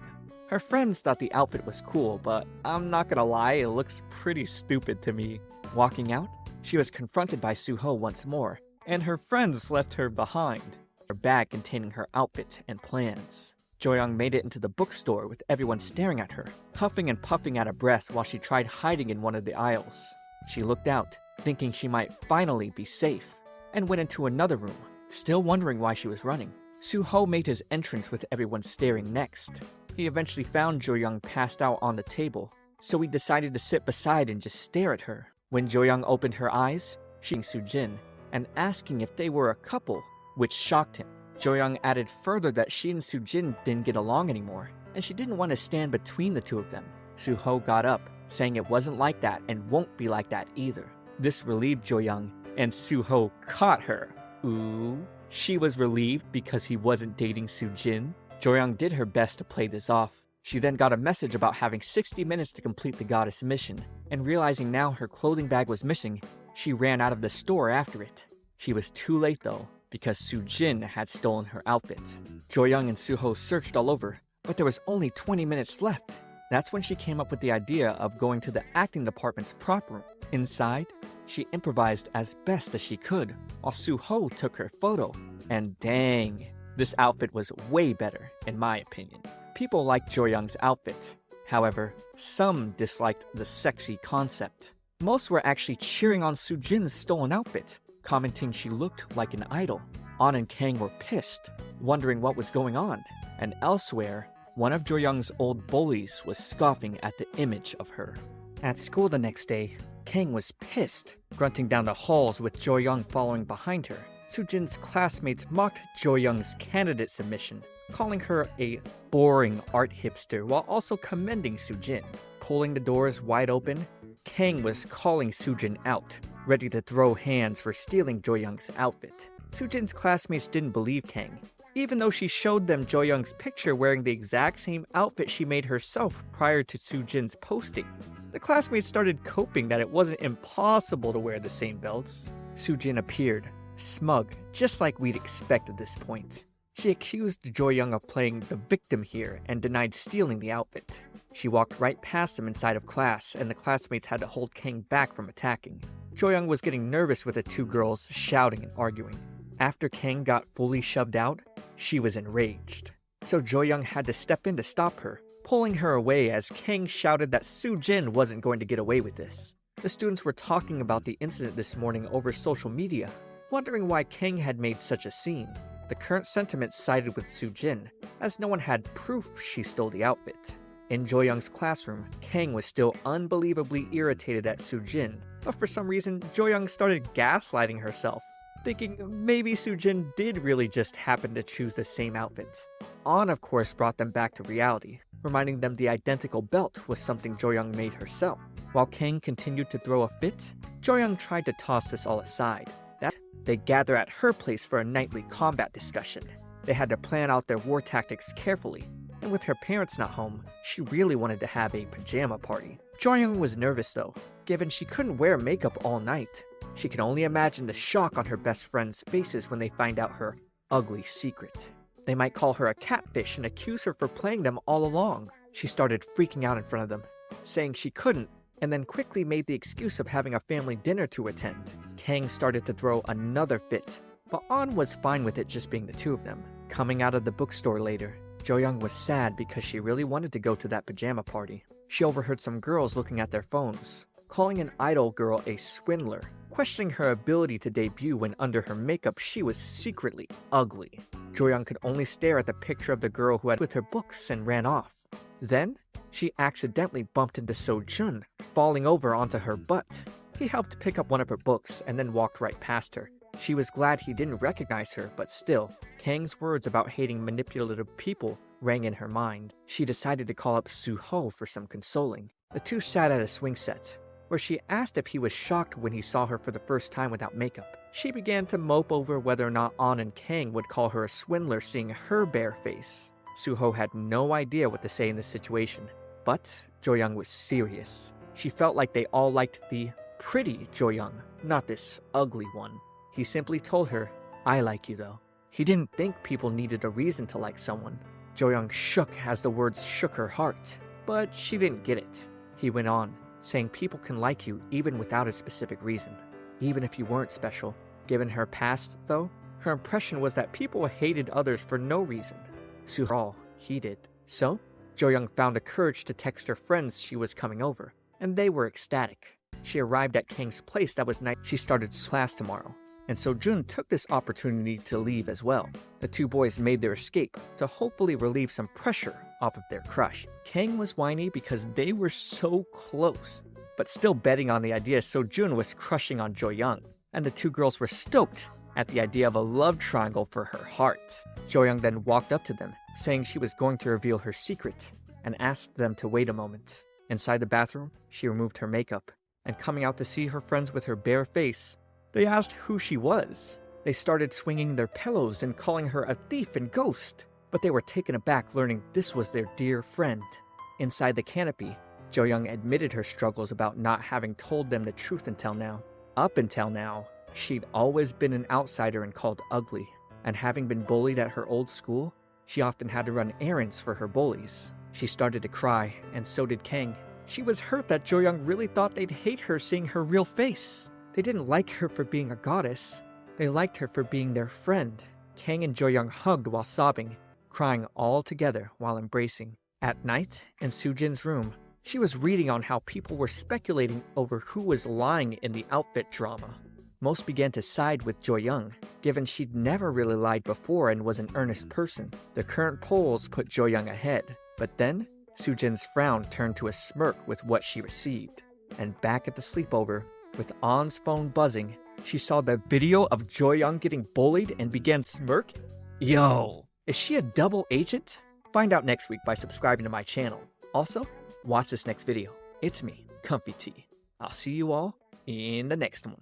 Speaker 1: Her friends thought the outfit was cool, but I'm not gonna lie, it looks pretty stupid to me. Walking out, she was confronted by Suho once more, and her friends left her behind, her bag containing her outfit and plans. Jugyeong made it into the bookstore with everyone staring at her, huffing and puffing out of breath while she tried hiding in one of the aisles. She looked out, thinking she might finally be safe, and went into another room, still wondering why she was running. Suho made his entrance with everyone staring next. He eventually found Jugyeong passed out on the table, so he decided to sit beside and just stare at her. When Jugyeong opened her eyes, she was Soo-jin, and asking if they were a couple, which shocked him. Jugyeong added further that she and Soo-jin didn't get along anymore, and she didn't want to stand between the two of them. Suho got up, saying it wasn't like that and won't be like that either. This relieved Jugyeong, and Suho caught her. Ooh. She was relieved because he wasn't dating Soo-jin. Jugyeong did her best to play this off. She then got a message about having 60 minutes to complete the goddess mission, and realizing now her clothing bag was missing, she ran out of the store after it. She was too late though, because Soo-jin had stolen her outfit. Jugyeong and Suho searched all over, but there was only 20 minutes left. That's when she came up with the idea of going to the acting department's prop room. Inside, she improvised as best as she could, while Suho took her photo. And dang, this outfit was way better, in my opinion. People liked Jugyeong's outfit. However, some disliked the sexy concept. Most were actually cheering on Soo-jin's stolen outfit, commenting she looked like an idol. An and Kang were pissed, wondering what was going on. And elsewhere, one of Jugyeong's old bullies was scoffing at the image of her. At school the next day, Kang was pissed, grunting down the halls with Jugyeong following behind her. Soojin's classmates mocked Jugyeong's candidate submission, calling her a boring art hipster while also commending Soojin. Pulling the doors wide open, Kang was calling Soojin out, ready to throw hands for stealing Jugyeong's outfit. Soojin's classmates didn't believe Kang, even though she showed them Jugyeong's picture wearing the exact same outfit she made herself prior to Soojin's posting. The classmates started coping that it wasn't impossible to wear the same belts. Soojin appeared, smug, just like we'd expect at this point. She accused Jugyeong of playing the victim here and denied stealing the outfit. She walked right past him inside of class, and the classmates had to hold Kang back from attacking. Jugyeong was getting nervous with the two girls shouting and arguing. After Kang got fully shoved out, she was enraged. So Jugyeong had to step in to stop her, pulling her away as Kang shouted that Soojin wasn't going to get away with this. The students were talking about the incident this morning over social media, wondering why Kang had made such a scene. The current sentiment sided with Soojin, as no one had proof she stole the outfit. In Jugyeong's classroom, Kang was still unbelievably irritated at Soojin, but for some reason, Jugyeong started gaslighting herself, thinking maybe Soojin did really just happen to choose the same outfit. An, of course, brought them back to reality, reminding them the identical belt was something Jugyeong made herself. While Kang continued to throw a fit, Jugyeong tried to toss this all aside. They gather at her place for a nightly combat discussion. They had to plan out their war tactics carefully, and with her parents not home, she really wanted to have a pajama party. Jugyeong was nervous though, given she couldn't wear makeup all night. She could only imagine the shock on her best friends' faces when they find out her ugly secret. They might call her a catfish and accuse her for playing them all along. She started freaking out in front of them, saying she couldn't, and then quickly made the excuse of having a family dinner to attend. Kang started to throw another fit, but An was fine with it just being the two of them. Coming out of the bookstore later, Jugyeong was sad because she really wanted to go to that pajama party. She overheard some girls looking at their phones, calling an idol girl a swindler, questioning her ability to debut when under her makeup she was secretly ugly. Jugyeong could only stare at the picture of the girl who had with her books and ran off. Then, she accidentally bumped into Sojun, falling over onto her butt. He helped pick up one of her books and then walked right past her. She was glad he didn't recognize her, but still, Kang's words about hating manipulative people rang in her mind. She decided to call up Suho for some consoling. The two sat at a swing set, where she asked if he was shocked when he saw her for the first time without makeup. She began to mope over whether or not An and Kang would call her a swindler seeing her bare face. Suho had no idea what to say in this situation, but Jugyeong was serious. She felt like they all liked the pretty Jugyeong, not this ugly one. He simply told her, "I like you though." He didn't think people needed a reason to like someone. Jugyeong shook as the words shook her heart, but she didn't get it. He went on, saying people can like you even without a specific reason, even if you weren't special. Given her past, though, her impression was that people hated others for no reason. Suho all he did. So, Jugyeong found the courage to text her friends she was coming over, and they were ecstatic. She arrived at Kang's place that was night. She started class tomorrow, and Sojun took this opportunity to leave as well. The two boys made their escape to hopefully relieve some pressure off of their crush. Kang was whiny because they were so close, but still betting on the idea Sojun was crushing on Jugyeong, and the two girls were stoked at the idea of a love triangle for her heart. Jugyeong then walked up to them, saying she was going to reveal her secret, and asked them to wait a moment. Inside the bathroom, she removed her makeup, and coming out to see her friends with her bare face, they asked who she was. They started swinging their pillows and calling her a thief and ghost, but they were taken aback learning this was their dear friend. Inside the canopy, Jugyeong admitted her struggles about not having told them the truth until now. Up until now, she'd always been an outsider and called ugly, and having been bullied at her old school, she often had to run errands for her bullies. She started to cry, and so did Kang. She was hurt that Jugyeong really thought they'd hate her seeing her real face. They didn't like her for being a goddess. They liked her for being their friend. Kang and Jugyeong hugged while sobbing, crying all together while embracing. At night, in Soojin's room, she was reading on how people were speculating over who was lying in the outfit drama. Most began to side with Jugyeong, given she'd never really lied before and was an earnest person. The current polls put Jugyeong ahead, but then Soojin's frown turned to a smirk with what she received. And back at the sleepover, with On's phone buzzing, she saw the video of Jugyeong getting bullied and began smirking. Yo, is she a double agent? Find out next week by subscribing to my channel. Also, watch this next video. It's me, ComfyTea. I'll see you all in the next one.